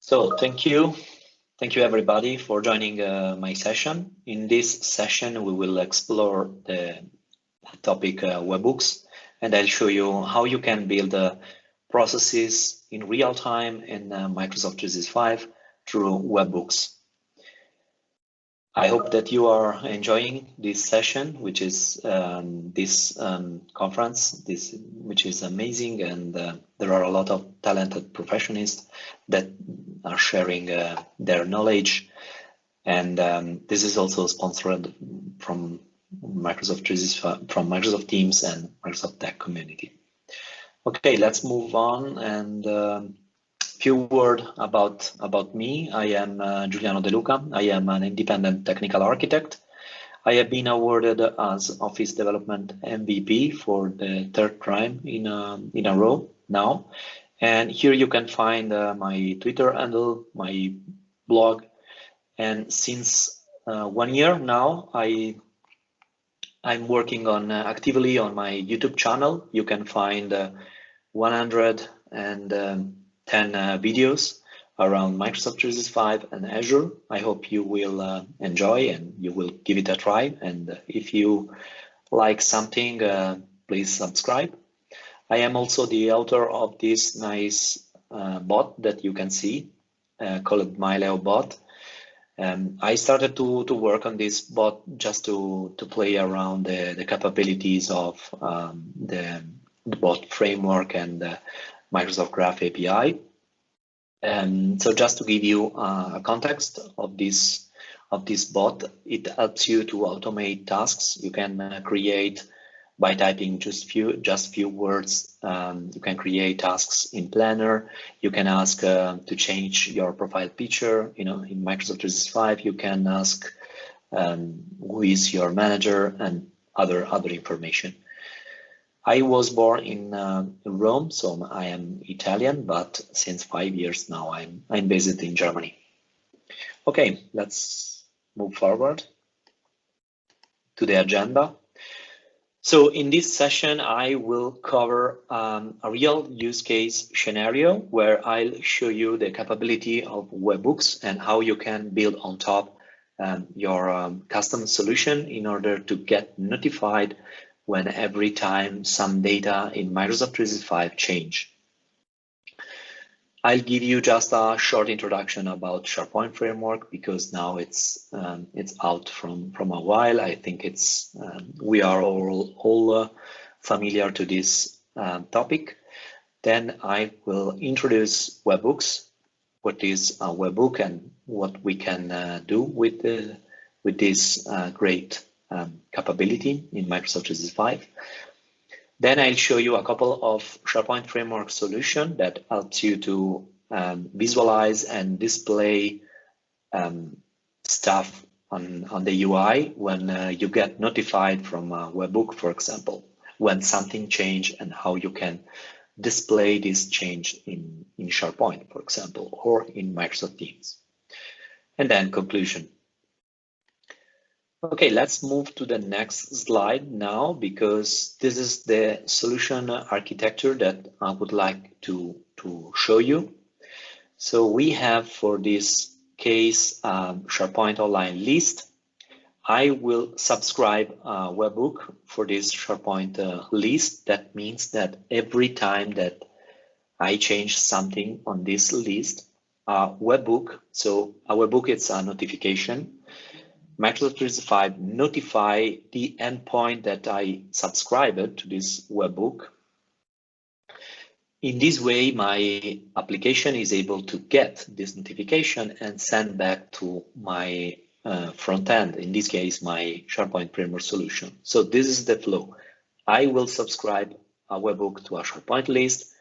So thank you everybody for joining my session. In this session, we will explore the topic webhooks, and I'll show you how you can build processes in real time in Microsoft 365 through webhooks. I hope that you are enjoying this session, which is this conference, which is amazing, and there are a lot of talented professionals that are sharing their knowledge, and this is also sponsored from Microsoft 365, from Microsoft Teams and Microsoft Tech Community. Okay, let's move on and few words about me. I am Guiliano De Luca. I am an independent technical architect. I have been awarded as Office Development MVP for the third time in a row now. And here you can find my Twitter handle, my blog, and since 1 year now, I'm working on actively on my YouTube channel. You can find 110 videos around Microsoft 365 and Azure. I hope you will enjoy and you will give it a try. And if you like something, please subscribe. I am also the author of this nice bot that you can see called MyLeo bot. I started to work on this bot just to play around the capabilities of the bot framework and Microsoft Graph API. And so just to give you a context of this bot, it helps you to automate tasks. You can create by typing just few words. You can create tasks in Planner. You can ask to change your profile picture. You know, in Microsoft 365, you can ask who is your manager and other information. I was born in Rome, so I am Italian, but since 5 years now, I'm based in Germany. Okay, let's move forward to the agenda. So in this session, I will cover a real use case scenario where I'll show you the capability of webhooks and how you can build on top your custom solution in order to get notified when every time some data in Microsoft 365 change. I'll give you just a short introduction about SharePoint Framework because now it's out from a while. I think we are all familiar to this topic. Then I will introduce webhooks, what is a webhook and what we can do with this great capability in Microsoft 365. Then I'll show you a couple of SharePoint Framework solutions that helps you to visualize and display stuff on the UI when you get notified from a webhook, for example, when something changed and how you can display this change in SharePoint, for example, or in Microsoft Teams. And then conclusion. Okay, let's move to the next slide now because this is the solution architecture that I would like to show you. So we have for this case SharePoint Online list. I will subscribe a webhook for this SharePoint list. That means that every time that I change something on this list, a webhook, so a webhook is a notification. Microsoft 365 notify the endpoint that I subscribed to this webhook. In this way, my application is able to get this notification and send back to my front end, in this case, my SharePoint Framework solution. So this is the flow. I will subscribe a webhook to a SharePoint list.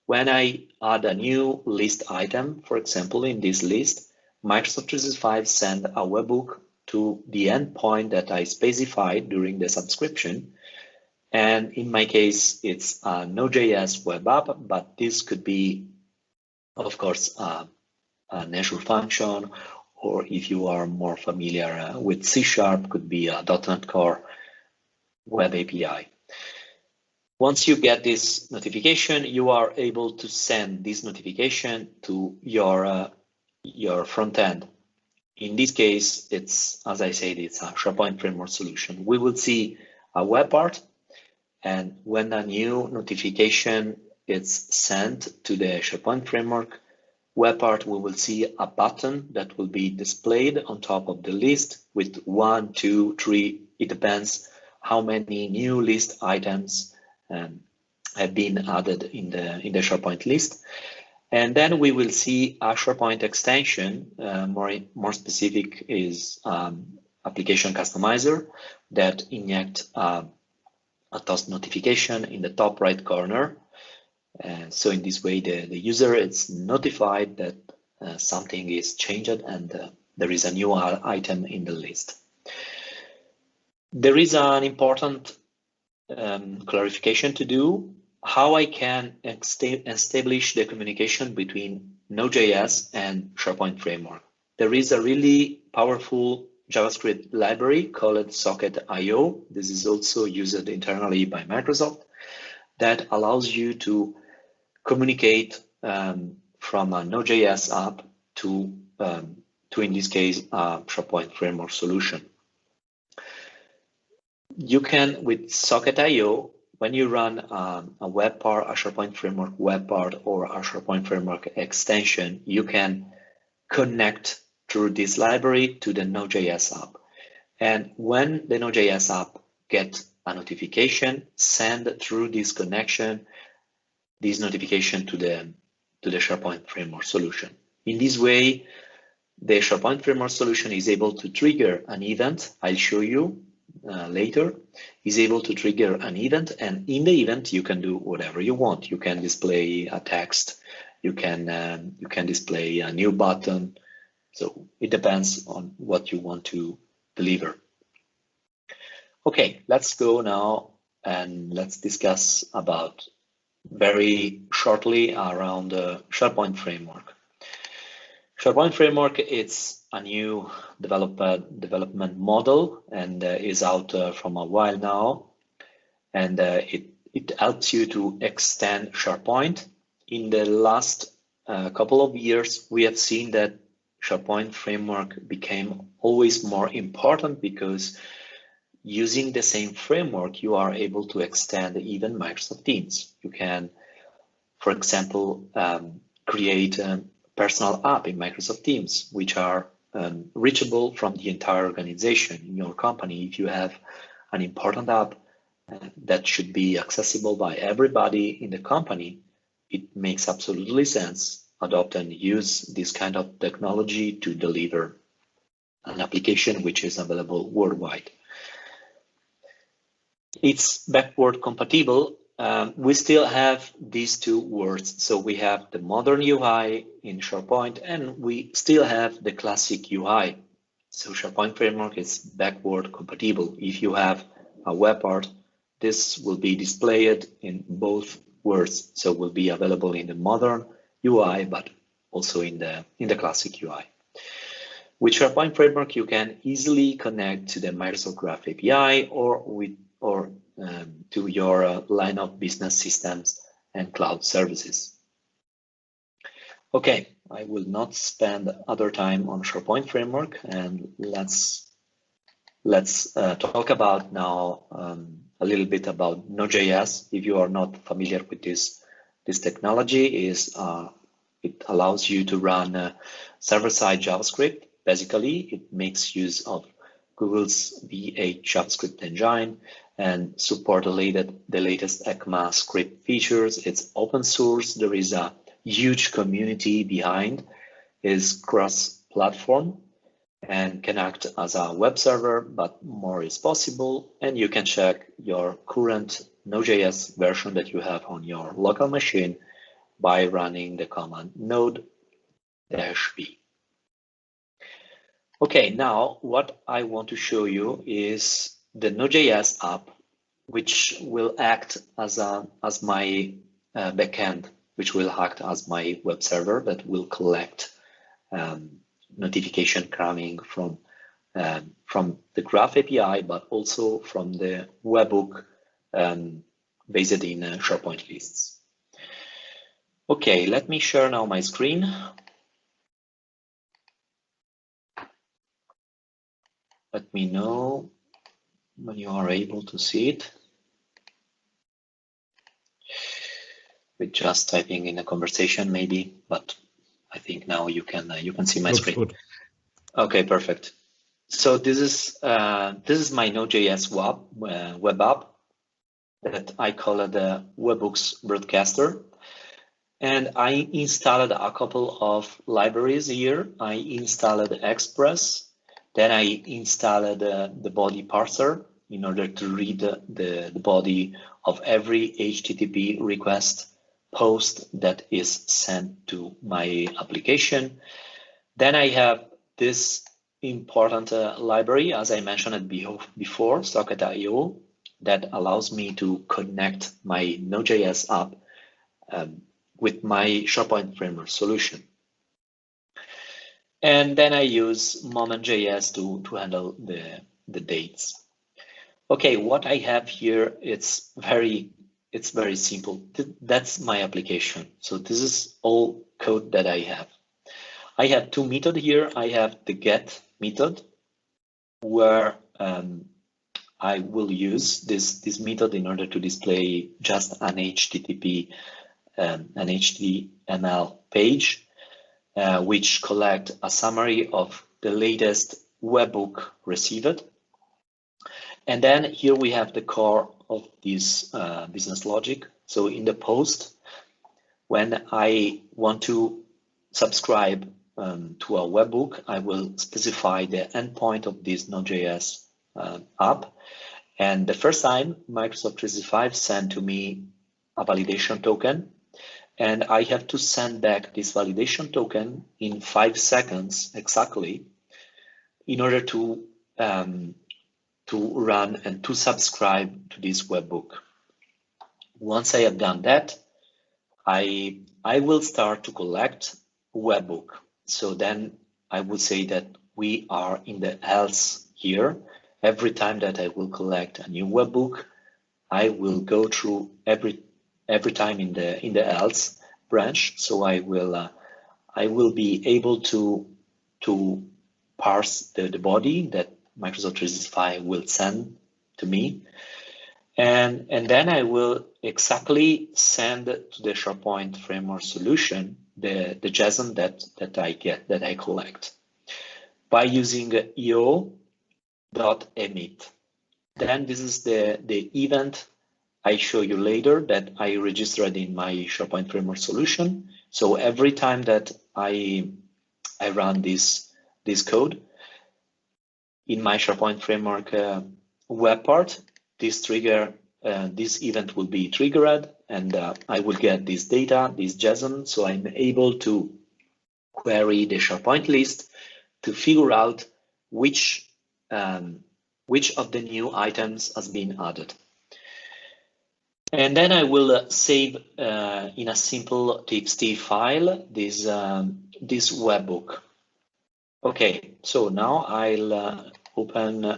When I add a new list item, for example, in this list, Microsoft 365 send a webhook to the endpoint that I specified during the subscription. And in my case, it's a Node.js web app, but this could be, of course, an Azure function, or if you are more familiar with C#, could be a .NET Core web API. Once you get this notification, you are able to send this notification to your your front end. In this case, it's, as I said, it's a SharePoint Framework solution. We will see a web part, and when a new notification is sent to the SharePoint Framework web part, we will see a button that will be displayed on top of the list with 1, 2, 3. It depends how many new list items have been added in the SharePoint list. And then we will see a SharePoint extension, more specific is application customizer that inject a task notification in the top right corner. So in this way, the user is notified that something is changed and there is a new item in the list. There is an important clarification to do: how I can establish the communication between Node.js and SharePoint Framework. There is a really powerful JavaScript library called Socket.io. This is also used internally by Microsoft, that allows you to communicate from a Node.js app to in this case, a SharePoint Framework solution. You can, with Socket.io, when you run a web part, a SharePoint Framework web part, or a SharePoint Framework extension, you can connect through this library to the Node.js app. And when the Node.js app gets a notification, send through this connection, this notification to the SharePoint Framework solution. In this way, the SharePoint Framework solution is able to trigger an event. I'll show you later. Is able to trigger an event, and in the event you can do whatever you want. You can display a text, you can display a new button. So it depends on what you want to deliver. Okay, let's go now and let's discuss about very shortly around the SharePoint Framework. SharePoint Framework is a new development model and is out from a while now, and it helps you to extend SharePoint. In the last couple of years, we have seen that SharePoint Framework became always more important because using the same framework, you are able to extend even Microsoft Teams. You can, for example, create a personal app in Microsoft Teams, which are reachable from the entire organization in your company. If you have an important app that should be accessible by everybody in the company, it makes absolutely sense to adopt and use this kind of technology to deliver an application which is available worldwide. It's backward compatible. We still have these two words. So we have the modern UI in SharePoint, and we still have the classic UI. So SharePoint Framework is backward compatible. If you have a web part, this will be displayed in both words. So will be available in the modern UI, but also in the classic UI. With SharePoint Framework, you can easily connect to the Microsoft Graph API or to your line of business systems and cloud services. Okay, I will not spend other time on SharePoint Framework, and let's talk about now a little bit about Node.js. If you are not familiar with this technology, it allows you to run server-side JavaScript. Basically, it makes use of Google's V8 JavaScript engine and support the latest ECMAScript features. It's open source. There is a huge community behind. It's cross-platform and can act as a web server, but more is possible. And you can check your current Node.js version that you have on your local machine by running the command node-b. Okay, now what I want to show you is the Node.js app, which will act as my backend, which will act as my web server that will collect notification coming from the Graph API, but also from the webhook based in SharePoint lists. Okay, let me share now my screen. Let me know when you are able to see it. With just typing in a conversation maybe, but I think now you can see my screen. Good. Okay, perfect. So this is my Node.js web app that I call the webhooks broadcaster, and I installed a couple of libraries here. I installed Express, then I installed the body parser in order to read the body of every HTTP request post that is sent to my application. Then I have this important library, as I mentioned it before, Socket.io, that allows me to connect my Node.js app with my SharePoint Framework solution. And then I use Moment.js to handle the dates. Okay, what I have here, it's very simple. That's my application. So this is all code that I have. I have two methods here. I have the get method, where I will use this method in order to display just an HTTP, an HTML page, which collect a summary of the latest webhook received. And then here we have the core of this business logic. So in the post, when I want to subscribe to a webhook, I will specify the endpoint of this Node.js app. And the first time, Microsoft 365 sent to me a validation token, and I have to send back this validation token in 5 seconds exactly in order to run and to subscribe to this webhook. Once I have done that, I will start to collect webhook. So then I would say that we are in the else here. Every time that I will collect a new webhook, I will go through every time in the else branch. So I will be able to parse the body that Microsoft 365 will send to me. And then I will exactly send to the SharePoint Framework solution the JSON that I collect by using io.emit. Then this is the event I show you later that I registered in my SharePoint Framework solution. So every time that I run this code in my SharePoint Framework web part, this event will be triggered, and I will get this data, this JSON. So I'm able to query the SharePoint list to figure out which of the new items has been added. And then I will save in a simple txt file this webhook. Okay, so now I'll open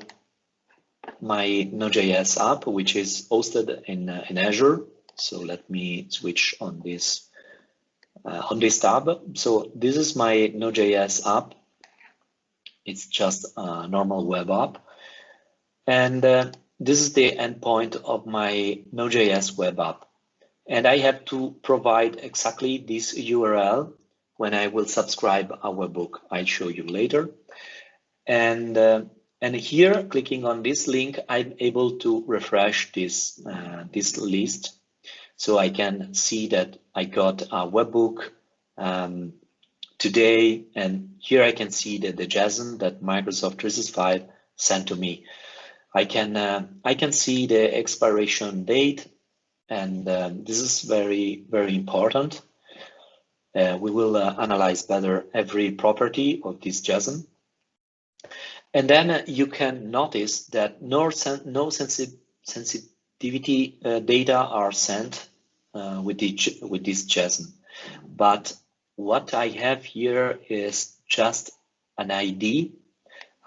my Node.js app, which is hosted in Azure. So let me switch on this tab. So this is my Node.js app. It's just a normal web app, and this is the endpoint of my Node.js web app. And I have to provide exactly this URL when I will subscribe a webhook. I'll show you later. And here, clicking on this link, I'm able to refresh this list, so I can see that I got a webhook today, and here I can see that the JSON that Microsoft 365 sent to me. I can see the expiration date, and this is very, very important. We will analyze better every property of this JSON. And then you can notice that no sensitivity data are sent with this JSON. But what I have here is just an ID.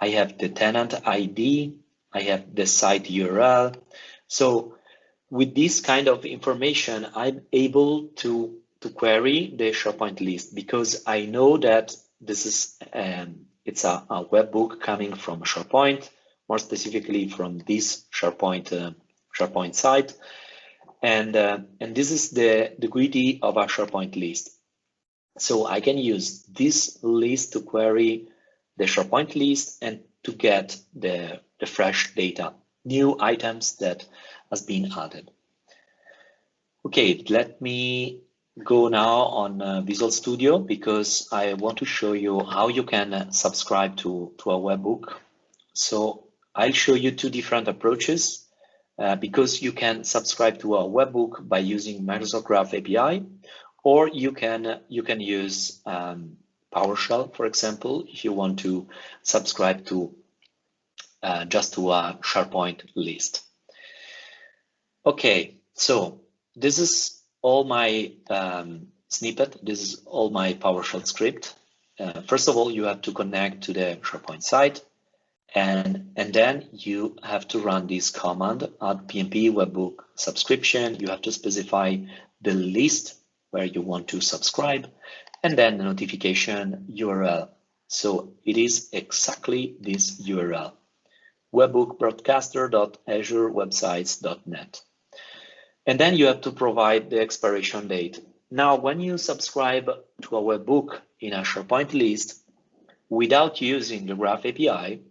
I have the tenant ID. I have the site URL. So with this kind of information, I'm able to query the SharePoint list, because I know that this is it's a webhook coming from SharePoint. more specifically from this SharePoint site. And this is the GUID of a SharePoint list. So I can use this list to query the SharePoint list and to get the fresh data, new items that has been added. Okay, let me go now on Visual Studio because I want to show you how you can subscribe to a webhook. So I'll show you two different approaches because you can subscribe to a webhook by using Microsoft Graph API, or you can use PowerShell, for example, if you want to subscribe to just to a SharePoint list. Okay, so this is all my snippet. This is all my PowerShell script. First of all, you have to connect to the SharePoint site, and then you have to run this command add PnP webhook subscription. You have to specify the list where you want to subscribe, and then the notification URL. So it is exactly this URL, webhookbroadcaster.azurewebsites.net. And then you have to provide the expiration date. Now, when you subscribe to a webhook in a SharePoint list without using the Graph API,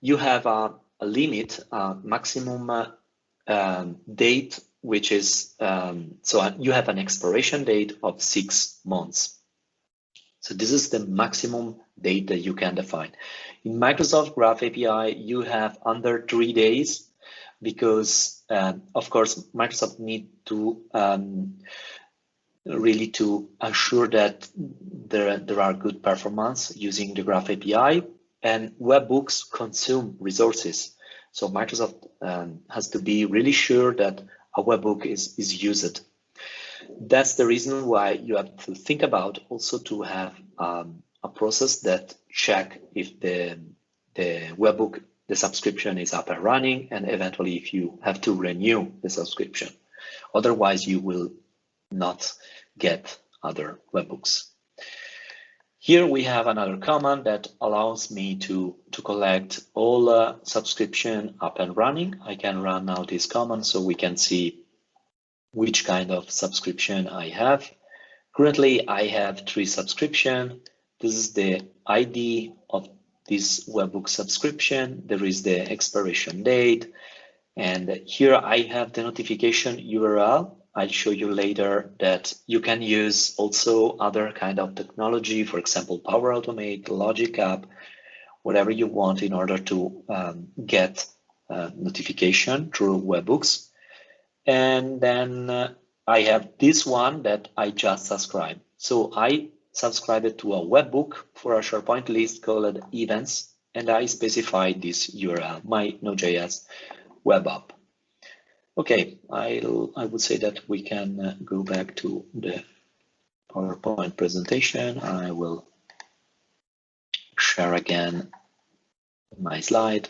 you have a limit, a maximum date, which is, so you have an expiration date of 6 months. So this is the maximum date that you can define. In Microsoft Graph API, you have under 3 days because, of course, Microsoft need to really to ensure that there are good performance using the Graph API, and webhooks consume resources. So Microsoft has to be really sure that a webhook is used. That's the reason why you have to think about also to have a process that check if the webhook, the subscription is up and running, and eventually if you have to renew the subscription. Otherwise, you will not get other webhooks. Here we have another command that allows me to collect all subscription up and running. I can run now this command so we can see which kind of subscription I have. Currently, I have 3 subscriptions. This is the ID of this webhook subscription. There is the expiration date. And here I have the notification URL. I'll show you later that you can use also other kind of technology, for example, Power Automate, Logic App, whatever you want in order to get notification through webhooks. And then I have this one that I just subscribed. So I subscribed to a webhook for a SharePoint list called events, and I specified this URL, my Node.js web app. Okay, I would say that we can go back to the PowerPoint presentation. I will share again my slide.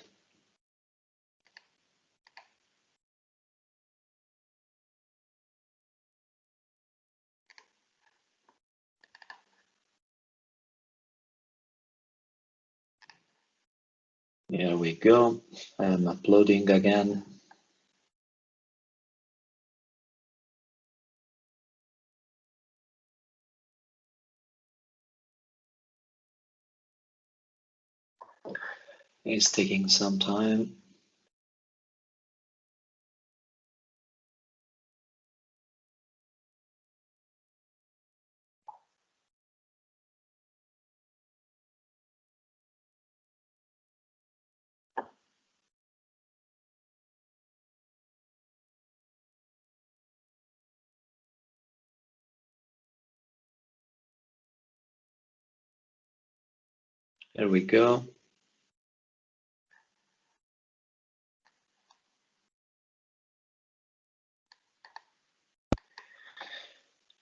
Here we go. I'm uploading again. It's taking some time. There we go.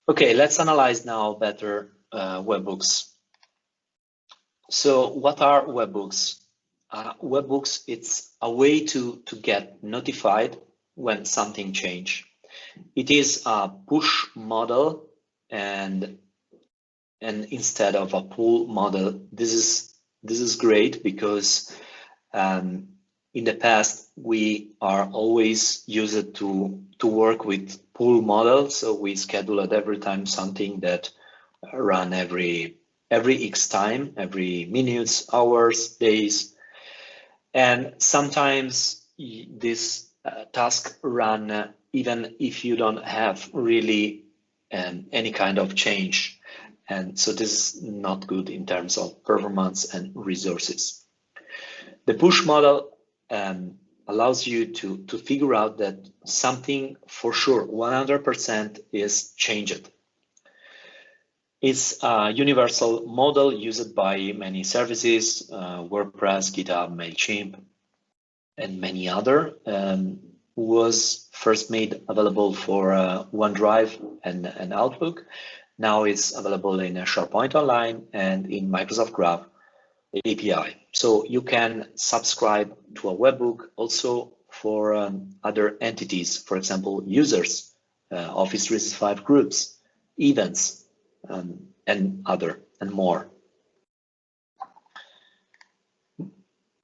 Okay, let's analyze now better webhooks. So what are webhooks? Webhooks, it's a way to get notified when something changes. It is a push model, and instead of a pull model. This is great because in the past, we are always used to work with pull models. So we schedule at every time something that run every X time, every minutes, hours, days. And sometimes this task run even if you don't have really any kind of change. And so this is not good in terms of performance and resources. The push model allows you to figure out that something for sure 100% is changed. It's a universal model used by many services, WordPress, GitHub, MailChimp, and many other. Was first made available for OneDrive and Outlook. Now it's available in SharePoint Online and in Microsoft Graph API. So you can subscribe to a webhook also for other entities, for example, users, Office 365 groups, events, and other and more.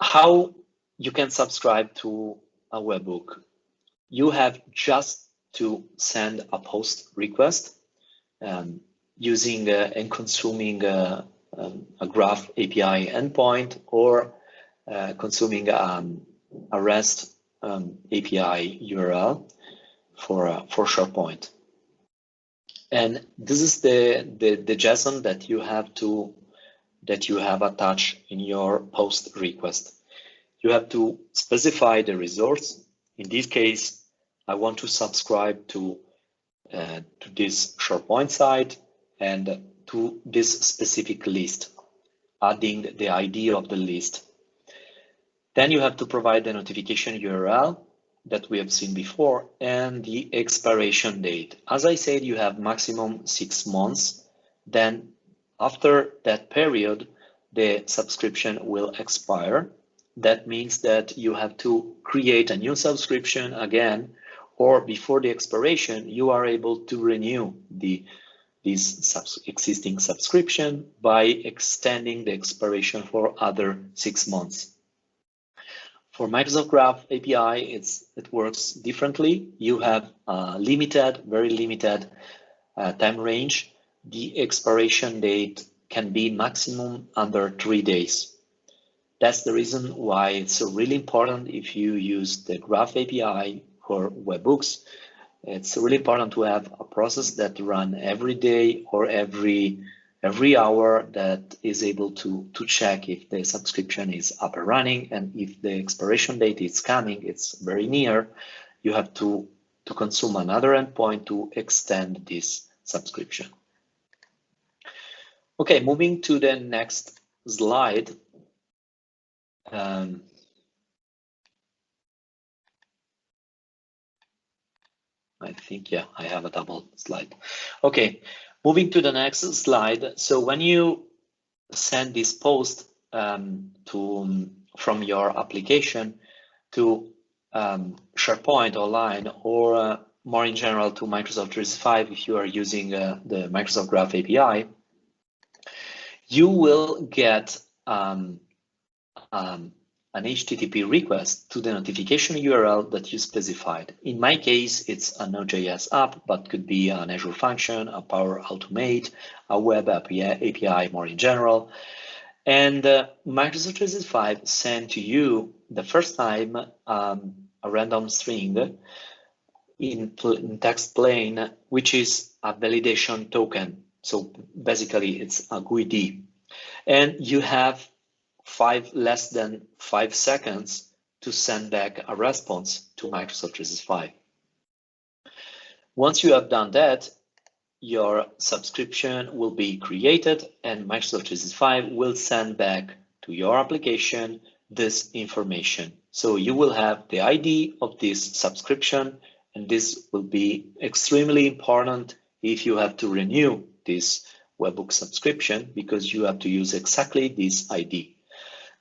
How you can subscribe to a webhook? You have just to send a post request using and consuming a Graph API endpoint or consuming a REST API URL for SharePoint. And this is the JSON that you have attached in your post request. You have to specify the resource. In this case, I want to subscribe to this SharePoint site and to this specific list, adding the ID of the list. Then you have to provide the notification URL that we have seen before and the expiration date. As I said, you have maximum 6 months. Then after that period, the subscription will expire. That means that you have to create a new subscription again, or before the expiration, you are able to renew this existing subscription by extending the expiration for other 6 months. For Microsoft Graph API, it works differently. You have a very limited time range. The expiration date can be maximum under 3 days. That's the reason why it's really important if you use the Graph API for webhooks. It's really important to have a process that runs every day or every hour that is able to check if the subscription is up and running, and if the expiration date is coming, it's very near, you have to consume another endpoint to extend this subscription. Okay, moving to the next slide. I think, yeah, I have a double slide. Okay, moving to the next slide. So when you send this post from your application to SharePoint Online, or more in general to Microsoft 365 if you are using the Microsoft Graph API, you will get an HTTP request to the notification URL that you specified. In my case, it's a Node.js app, but could be an Azure function, a Power Automate, a web API more in general. And Microsoft 365 sent to you the first time a random string in text plain, which is a validation token. So basically, it's a GUID. And you have less than 5 seconds to send back a response to Microsoft 365. Once you have done that, your subscription will be created and Microsoft 365 will send back to your application this information. So you will have the ID of this subscription, and this will be extremely important if you have to renew this webhook subscription, because you have to use exactly this ID.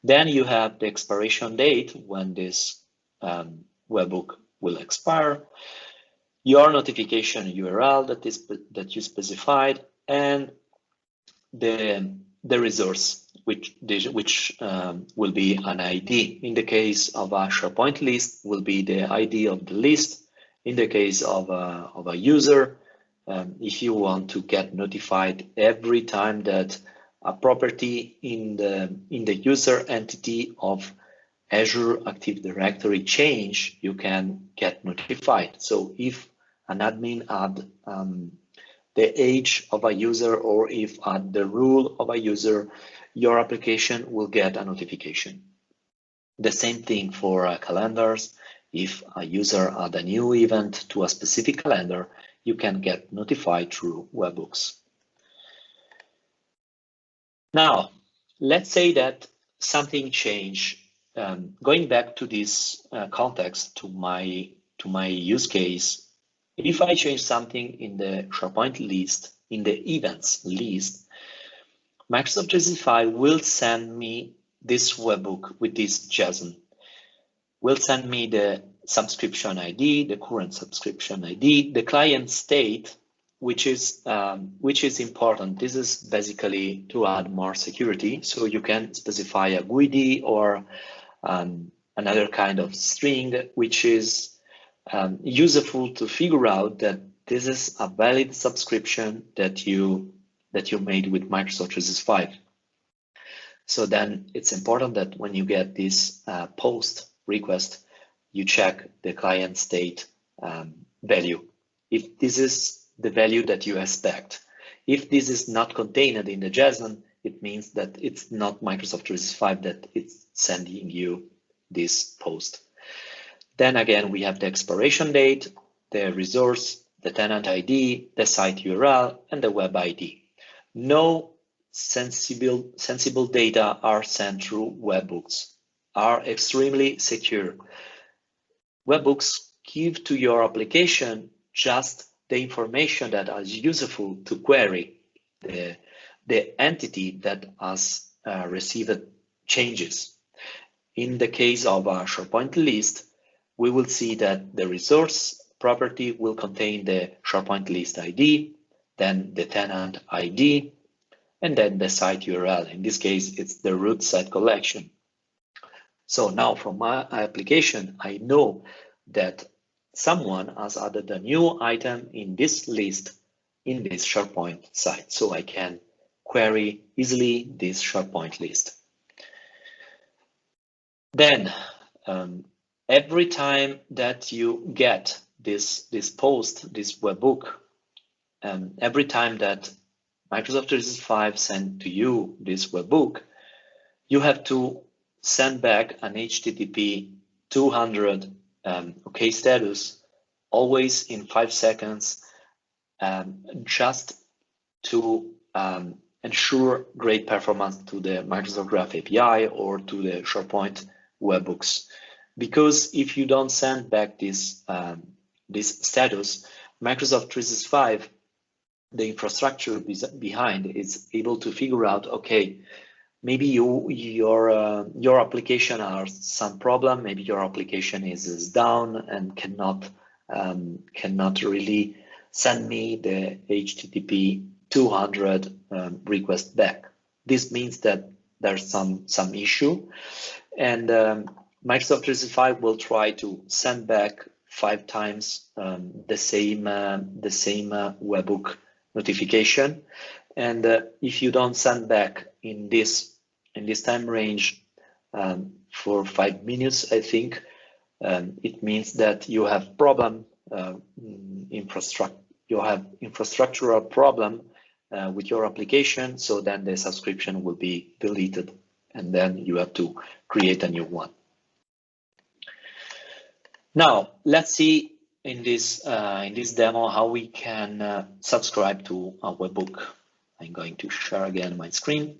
Then you have the expiration date when this webhook will expire, your notification URL that you specified, and the the resource, which will be an ID. In the case of a SharePoint list, will be the ID of the list. In the case of a user, if you want to get notified every time that a property in the user entity of Azure Active Directory change, you can get notified. So if an admin add the age of a user, or if add the rule of a user, your application will get a notification. The same thing for calendars. If a user add a new event to a specific calendar, you can get notified through webhooks. Now, let's say that something changed. Going back to this context, to my use case, if I change something in the SharePoint list, in the events list, Microsoft 365 will send me this webhook with this JSON. Will send me the subscription ID, the current subscription ID, the client state, which is important. This is basically to add more security. So you can specify a GUID or another kind of string, which is useful to figure out that this is a valid subscription that you made with Microsoft 365. So then it's important that when you get this post request, you check the client state value. If this is the value that you expect, if this is not contained in the JSON, it means that it's not Microsoft 365 that it's sending you this post. Then again, we have the expiration date, the resource, the tenant ID, the site URL, and the web ID. No sensible data are sent through webhooks, are extremely secure. Webhooks give to your application just the information that is useful to query the entity that has received changes. In the case of a SharePoint list, we will see that the resource property will contain the SharePoint list ID, then the tenant ID, and then the site URL. In this case, it's the root site collection. So now from my application, I know that someone has added a new item in this list in this SharePoint site. So I can query easily this SharePoint list. Then every time that you get this post, this webhook, every time that Microsoft 365 sends to you this webhook, you have to send back an HTTP 200 OK status, always in 5 seconds, just to ensure great performance to the Microsoft Graph API or to the SharePoint webhooks. Because if you don't send back this status, Microsoft 365, the infrastructure behind, is able to figure out, okay, maybe your application has some problem. Maybe your application is down and cannot really send me the HTTP 200 request back. This means that there's some issue, and Microsoft 365 will try to send back 5 times the same webhook notification. And if you don't send back in this time range for 5 minutes, I think it means that you have problem infrastructural problem with your application. So then the subscription will be deleted, and then you have to create a new one. Now let's see in this demo how we can subscribe to a webhook. I'm going to share again my screen.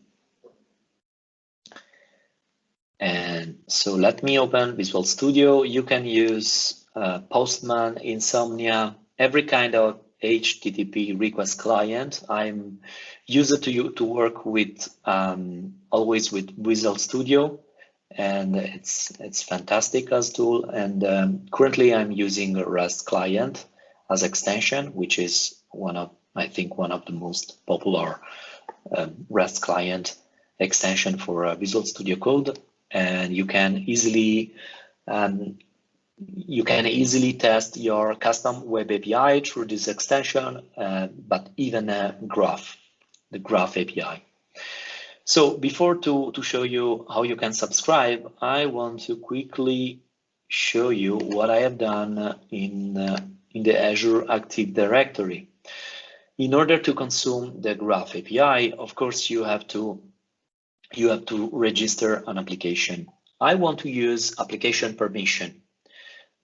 And so let me open Visual Studio. You can use Postman, Insomnia, every kind of HTTP request client. I'm used to work with always with Visual Studio, and it's fantastic as tool. And currently I'm using a REST client as extension, which is I think one of the most popular REST client extension for Visual Studio Code, and you can easily test your custom web API through this extension, but even the Graph API. So before to show you how you can subscribe, I want to quickly show you what I have done in the Azure Active Directory. In order to consume the Graph API, of course, you have to register an application. I want to use application permission,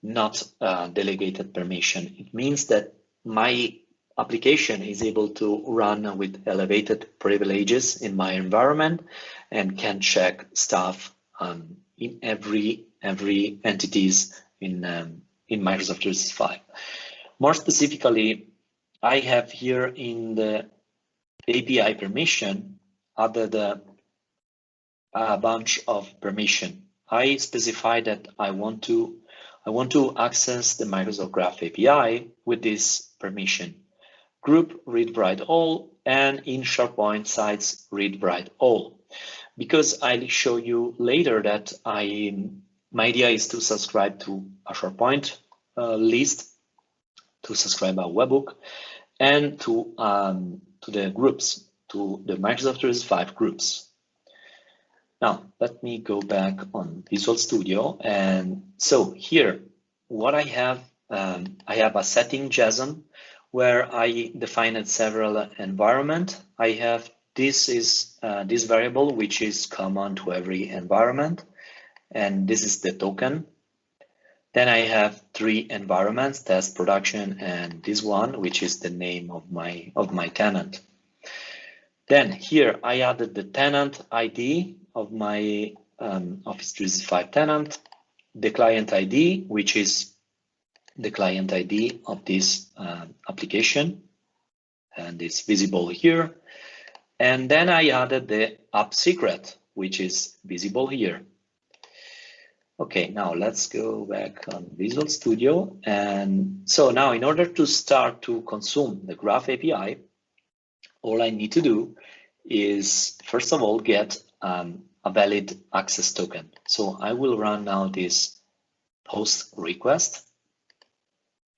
not delegated permission. It means that my application is able to run with elevated privileges in my environment and can check stuff in every entities in Microsoft 365. More specifically, I have here in the API permission added a bunch of permission. I specify that I want to access the Microsoft Graph API with this permission: group read write all, and in SharePoint sites read write all. Because I'll show you later that my idea is to subscribe to a SharePoint list, to subscribe a webhook, and to the groups, to the Microsoft 365 groups. Now, let me go back on Visual Studio. And so here, what I have a setting JSON where I defined several environment. I have this variable, which is common to every environment. And this is the token. Then I have 3 environments: test, production, and this one, which is the name of my tenant. Then here I added the tenant ID of my Office 365 tenant, the client ID, which is the client ID of this application, and it's visible here. And then I added the app secret, which is visible here. Okay, now let's go back on Visual Studio. And so now, in order to start to consume the Graph API, all I need to do is, first of all, get a valid access token. So I will run now this post request.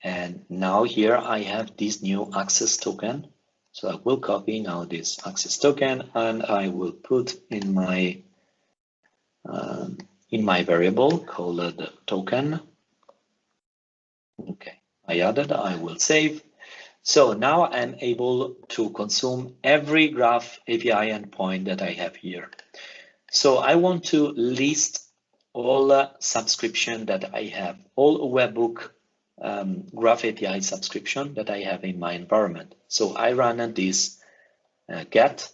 And now here I have this new access token. So I will copy now this access token, and I will put in my variable called token. Okay, I added, I will save. So now I'm able to consume every Graph API endpoint that I have here. So I want to list all subscription that I have, all webhook Graph API subscription that I have in my environment. So I ran this get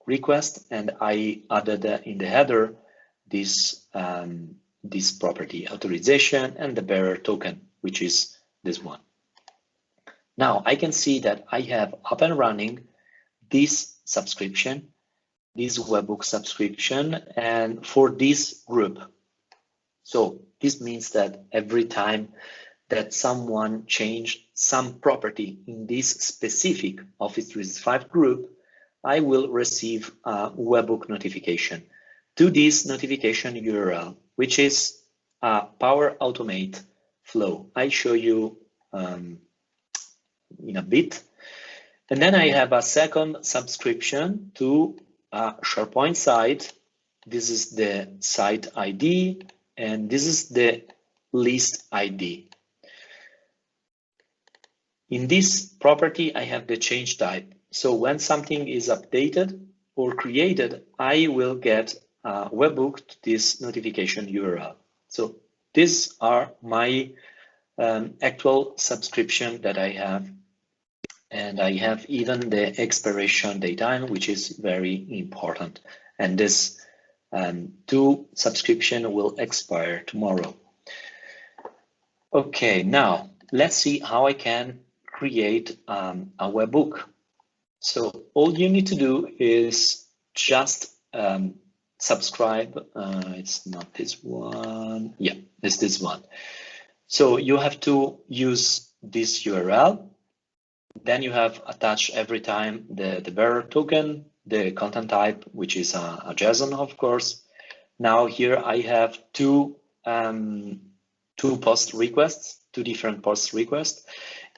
request, and I added in the header this property authorization and the bearer token, which is this one. Now I can see that I have up and running this subscription, this webhook subscription, and for this group. So this means that every time that someone changed some property in this specific Office 365 group, I will receive a webhook notification to this notification URL, which is a Power Automate flow. I show you in a bit. And then I have a second subscription to a SharePoint site. This is the site ID, and this is the list ID. In this property, I have the change type. So when something is updated or created, I will get a webhook to this notification URL. So these are my actual subscription that I have. And I have even the expiration date time, which is very important. And this 2 subscription will expire tomorrow. Okay, now let's see how I can create a webhook. So all you need to do is just subscribe. It's not this one. Yeah, it's this one. So you have to use this URL. Then you have attached every time the bearer token, the content type, which is a JSON, of course. Now here I have two post requests, two different post requests.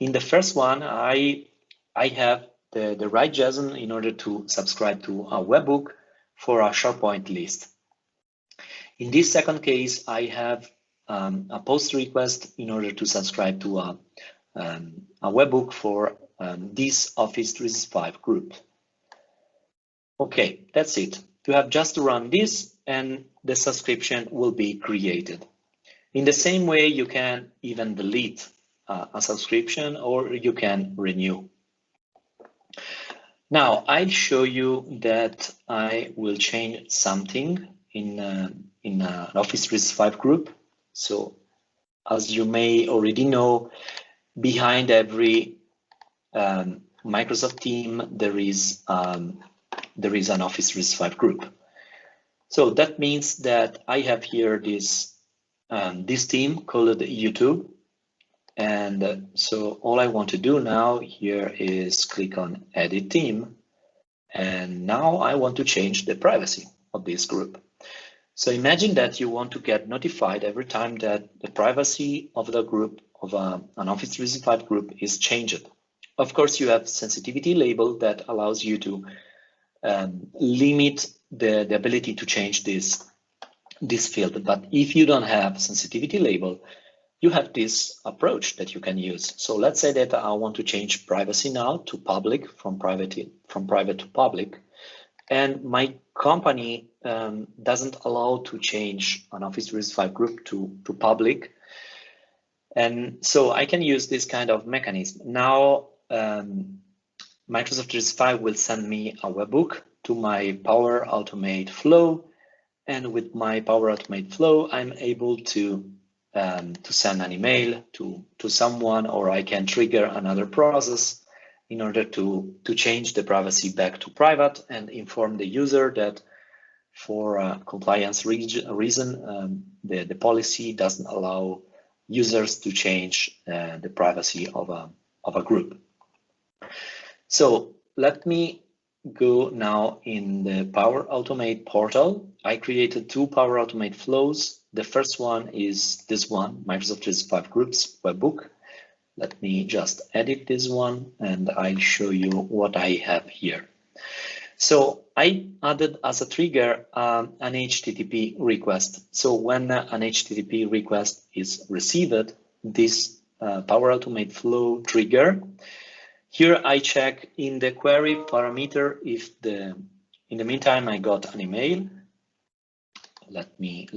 In the first one, I have the right JSON in order to subscribe to a webhook for a SharePoint list. In this second case, I have a post request in order to subscribe to a webhook for this Office 365 group. Okay, that's it. You have just to run this and the subscription will be created. In the same way, you can even delete a subscription or you can renew. Now, I'll show you that I will change something in an Office 365 group. So, as you may already know, behind every Microsoft team, there is an Office 365 group. So that means that I have here this team called YouTube. And so all I want to do now here is click on Edit Team. And now I want to change the privacy of this group. So imagine that you want to get notified every time that the privacy of the group of an Office 365 group is changed. Of course, you have sensitivity label that allows you to limit the ability to change this field. But if you don't have sensitivity label, you have this approach that you can use. So let's say that I want to change privacy now to public, from private to public, and my company doesn't allow to change an Office 365 group to public. And so I can use this kind of mechanism. Now, Microsoft 365 will send me a webhook to my Power Automate flow. And with my Power Automate flow, I'm able to send an email to someone, or I can trigger another process in order to change the privacy back to private and inform the user that for compliance reason, the policy doesn't allow users to change the privacy of a group. So let me go now in the Power Automate portal. I created two Power Automate flows. The first one is this one, Microsoft 365 Groups webhook. Let me just edit this one and I'll show you what I have here. So I added as a trigger an HTTP request. So when an HTTP request is received, this Power Automate flow trigger, here I check in the query parameter if in the meantime I got an email. Let me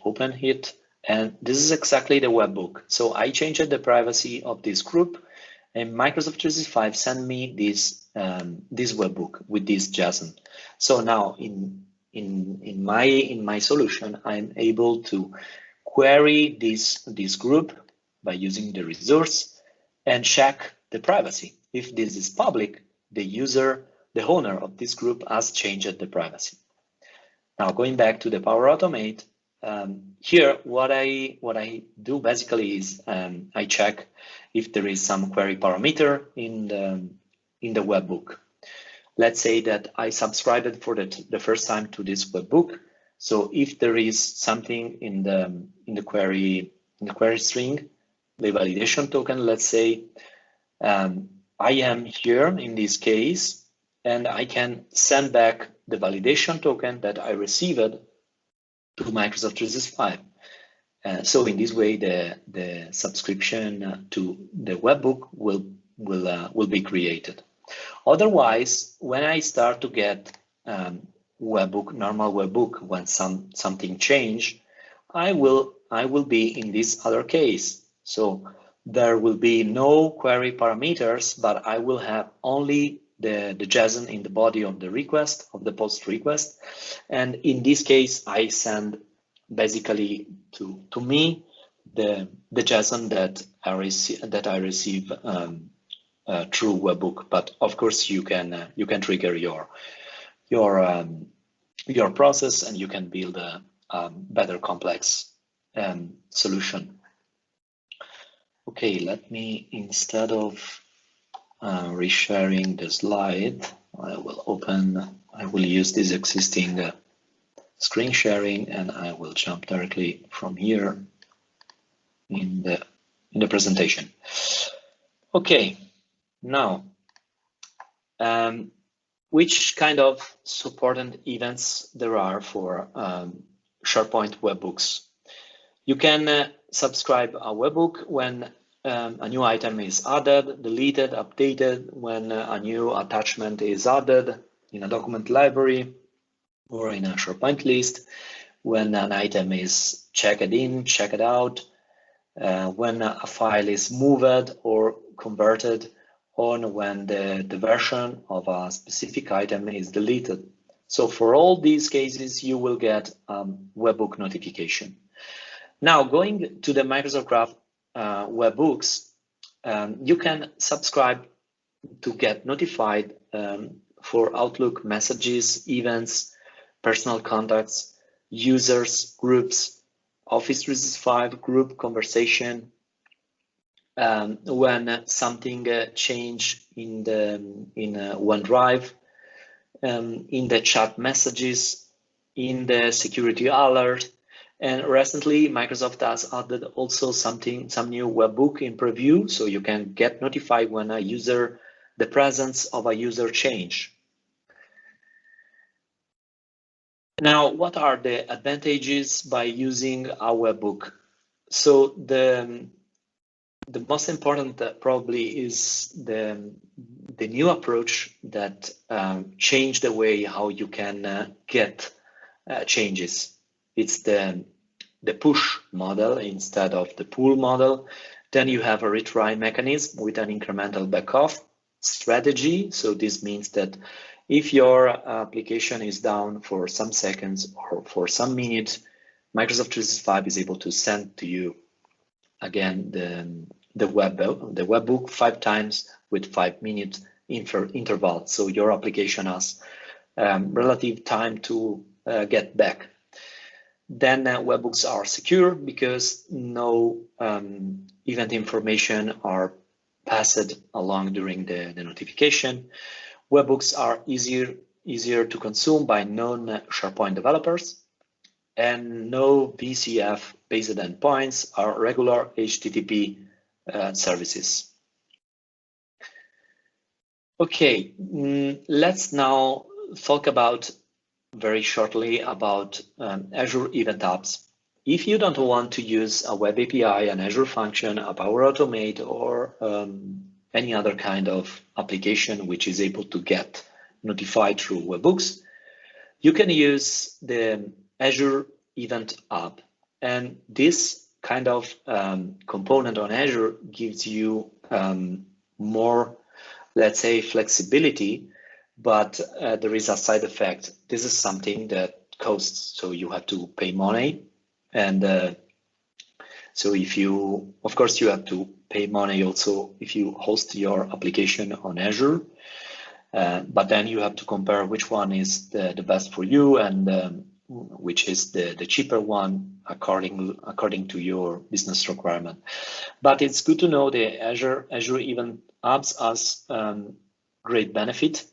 open it, and this is exactly the webhook. So I changed the privacy of this group, and Microsoft 365 sent me this webhook with this JSON. So now in my solution, I'm able to query this group by using the resource and check the privacy. If this is public, the owner of this group has changed the privacy. Now going back to the Power Automate, here what I do basically is I check if there is some query parameter in the webhook. Let's say that I subscribed for the first time to this webhook. So if there is something in the query string, the validation token, let's say, I am here in this case, and I can send back the validation token that I received to Microsoft 365. So in this way, the subscription to the webhook will be created. Otherwise, when I start to get normal webhook, when something change, I will be in this other case. So there will be no query parameters, but I will have only the JSON in the body of the request, of the post request. And in this case, I send basically to me the JSON that I receive through webhook. But of course, you can trigger your process, and you can build a better complex solution. Okay, let me, instead of resharing the slide, I will use this existing screen sharing, and I will jump directly from here in the presentation. Okay, now which kind of support and events there are for SharePoint webhooks? You can subscribe a webhook when a new item is added, deleted, updated, when a new attachment is added in a document library or in a SharePoint list, when an item is checked in, checked out, when a file is moved or converted, or when the version of a specific item is deleted. So for all these cases, you will get webhook notification. Now, going to the Microsoft Graph webhooks, you can subscribe to get notified for Outlook messages, events, personal contacts, users, groups, Office 365 group conversation, when something change in OneDrive, in the chat messages, in the security alert. And recently, Microsoft has added also some new webhook in preview, so you can get notified when the presence of a user change. Now, what are the advantages by using a webhook? So the most important probably is the new approach that changed the way how you can get changes. It's the push model instead of the pull model. Then you have a retry mechanism with an incremental backoff strategy. So this means that if your application is down for some seconds or for some minutes, Microsoft 365 is able to send to you again the webhook 5 times with 5-minute interval. So your application has relative time to get back. Then webhooks are secure because no event information are passed along during the notification. Webhooks are easier to consume by non-SharePoint developers, and no VCF-based endpoints are regular HTTP services. Okay, let's now talk about very shortly about Azure Event Hubs. If you don't want to use a web API, an Azure function, a Power Automate, or any other kind of application which is able to get notified through webhooks, you can use the Azure Event Hub. And this kind of component on Azure gives you more, let's say, flexibility, but there is a side effect. This is something that costs, so you have to pay money. And so of course, you have to pay money also if you host your application on Azure, but then you have to compare which one is the best for you and which is the cheaper one according to your business requirement. But it's good to know the Azure Event Hubs has great benefit.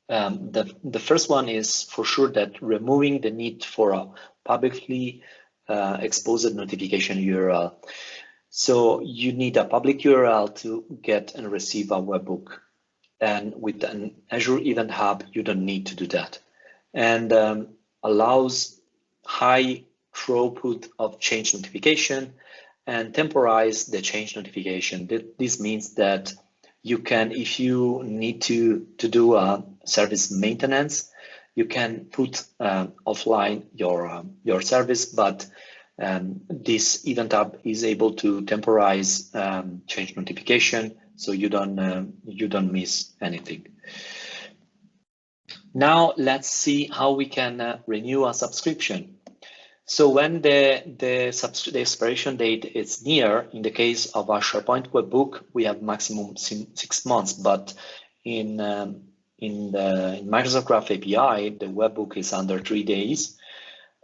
The first one is for sure that removing the need for a publicly exposed notification URL. So you need a public URL to get and receive a webhook. And with an Azure Event Hub, you don't need to do that. And allows high throughput of change notification and temporize the change notification. This means that you can, if you need to do a service maintenance, you can put offline your service, but this Event Hub is able to temporize change notification, so you don't miss anything. Now let's see how we can renew a subscription. So when the expiration date is near, in the case of a SharePoint webhook, we have maximum 6 months, but in Microsoft Graph API, the webhook is under 3 days.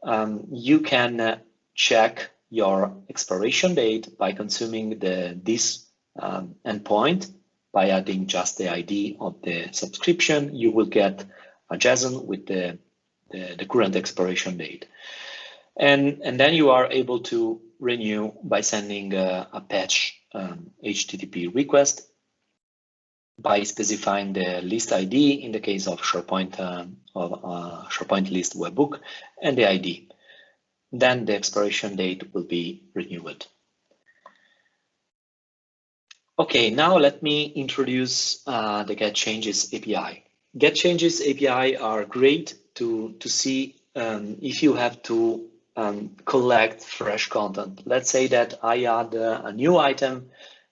You can check your expiration date by consuming this endpoint by adding just the ID of the subscription, you will get a JSON with the current expiration date. And then you are able to renew by sending a patch HTTP request by specifying the list ID in the case of SharePoint SharePoint list webhook and the ID. Then the expiration date will be renewed. Okay, now let me introduce the getChanges API. getChanges API are great to see if you have to collect fresh content. Let's say that I add a new item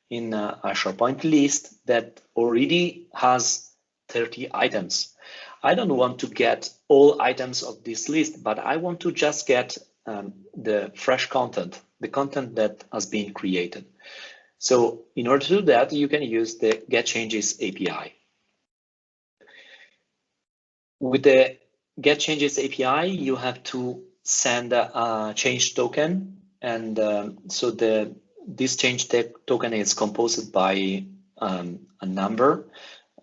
in a SharePoint list that already has 30 items. I don't want to get all items of this list, but I want to just get the fresh content, the content that has been created. So in order to do that, you can use the getChanges API. With the getChanges API, you have to send a change token, and so this change token is composed by a number.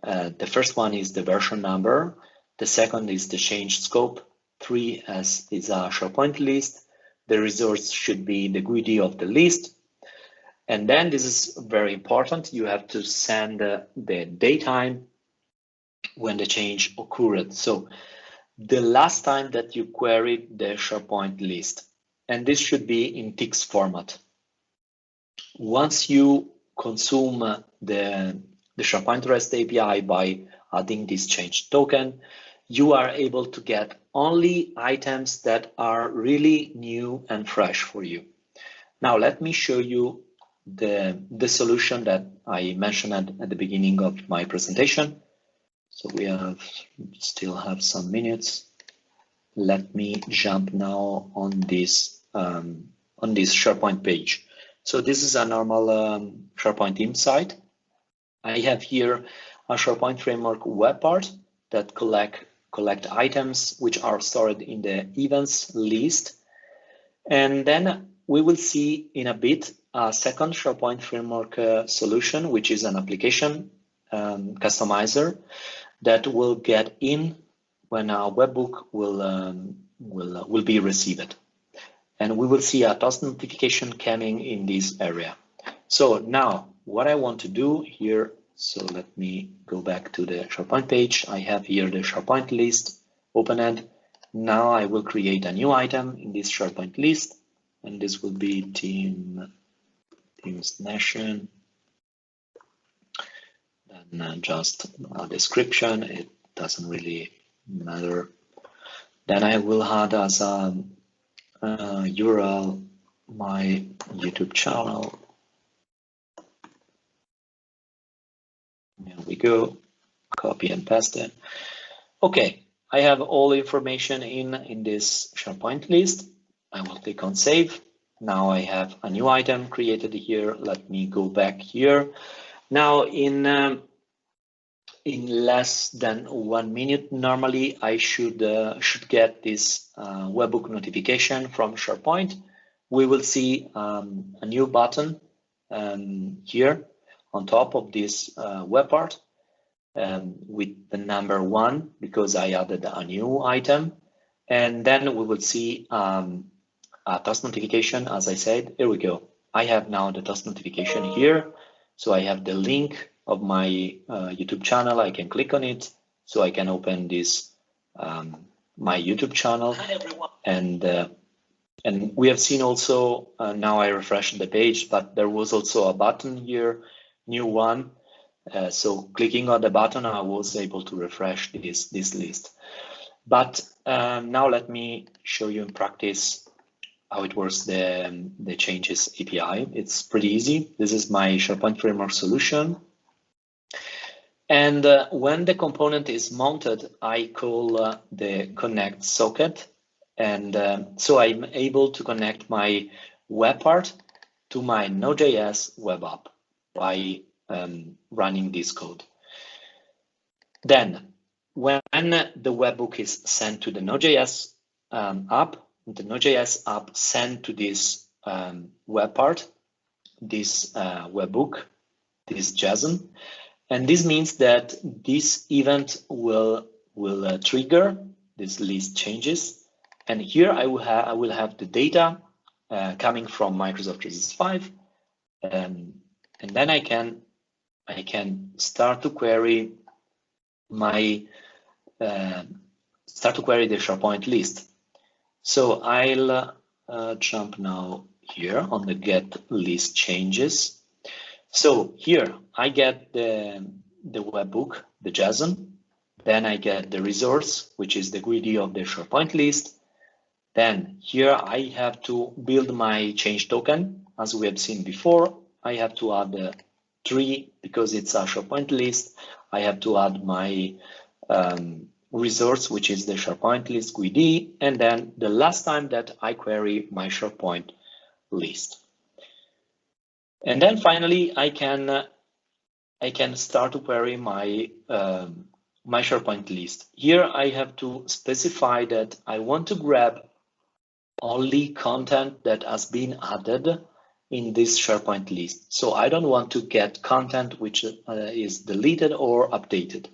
The first one is the version number. The second is the change scope. 3 is a SharePoint list. The resource should be the GUID of the list. And then this is very important. You have to send the datetime when the change occurred. So the last time that you queried the SharePoint list, and this should be in TIX format. Once you consume the SharePoint REST API by adding this change token, you are able to get only items that are really new and fresh for you. Now let me show you the solution that I mentioned at the beginning of my presentation. So we still have some minutes. Let me jump now on this SharePoint page. So this is a normal SharePoint theme site. I have here a SharePoint Framework web part that collect items which are stored in the events list. And then we will see in a bit a second SharePoint Framework solution, which is an application customizer that will get in when a webhook will be received. And we will see a task notification coming in this area. So now what I want to do here, so let me go back to the SharePoint page. I have here the SharePoint list opened. Now I will create a new item in this SharePoint list, and this will be Teams Nation. Then just a description, it doesn't really matter. Then I will add as a URL my YouTube channel. There we go, copy and paste it. Okay, I have all the information in this SharePoint list. I will click on save. Now I have a new item created here. Let me go back here. Now in less than 1 minute, normally I should get this webhook notification from SharePoint. We will see a new button here on top of this web part with the number 1 because I added a new item. And then we will see a task notification. As I said, here we go. I have now the task notification here. So I have the link of my YouTube channel. I can click on it so I can open this my YouTube channel. Hi, everyone. And we have seen also now I refreshed the page, but there was also a button here, new one. So clicking on the button, I was able to refresh this list. But now let me show you in practice how it works, the changes API. It's pretty easy. This is my SharePoint Framework solution. And when the component is mounted, I call the connect socket. And so I'm able to connect my web part to my Node.js web app by running this code. Then when the webhook is sent to the Node.js app, the Node.js app sent to this web part, this webhook, this JSON, And this means that this event will trigger this list changes. And here I will have the data coming from Microsoft 365, and then I can start to query my the SharePoint list. So I'll jump now here on the get list changes. So here I get the webhook, the JSON. Then I get the resource, which is the GUID of the SharePoint list. Then here I have to build my change token. As we have seen before, I have to add 3 because it's a SharePoint list. I have to add my resource, which is the SharePoint list GUID, and then the last time that I query my SharePoint list. And then finally, I can start to query my my SharePoint list. Here I have to specify that I want to grab only content that has been added in this SharePoint list. So I don't want to get content which is deleted or updated.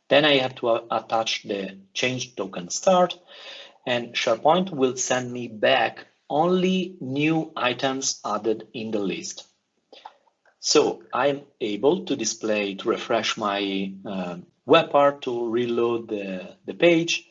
Then I have to attach the change token start, and SharePoint will send me back only new items added in the list. So I'm able to refresh my web part, to reload the page,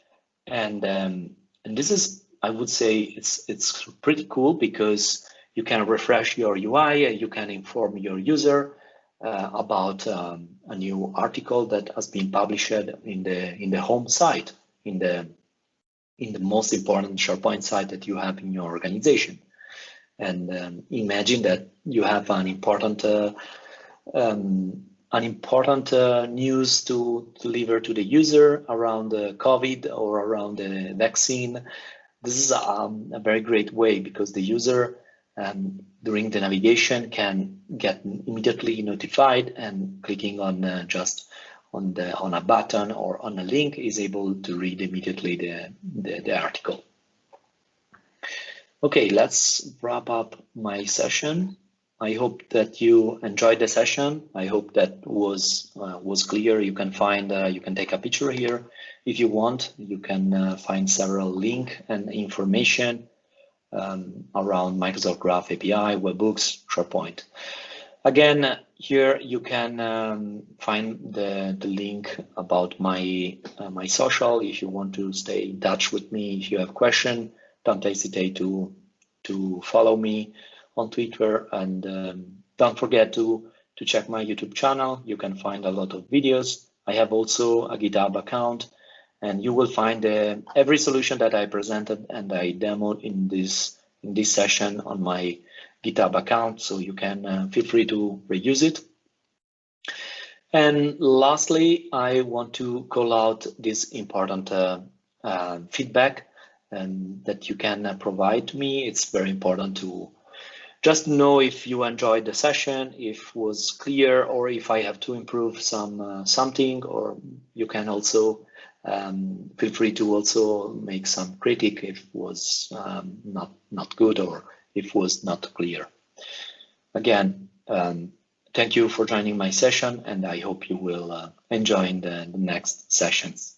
and this is, I would say, it's pretty cool because you can refresh your UI, you can inform your user about a new article that has been published in the home site, in the most important SharePoint site that you have in your organization. And imagine that you have an important news to deliver to the user around the COVID or around the vaccine. This is a very great way because the user during the navigation can get immediately notified, and clicking on just on a button or on a link is able to read immediately the article. Okay, let's wrap up my session. I hope that you enjoyed the session. I hope that was clear. You can find you can take a picture here if you want. You can find several links and information around Microsoft Graph API, webhooks, SharePoint. Again, here you can find the link about my my social. If you want to stay in touch with me, if you have questions, don't hesitate to follow me on Twitter, and don't forget to check my YouTube channel. You can find a lot of videos. I have also a GitHub account, and you will find every solution that I presented and I demoed in this session on my GitHub account, so you can feel free to reuse it. And lastly, I want to call out this important feedback that you can provide to me. It's very important to just know if you enjoyed the session, if it was clear, or if I have to improve something. Or you can also feel free to also make some critique if it was not good or if it was not clear. Again, thank you for joining my session, and I hope you will enjoy the next sessions.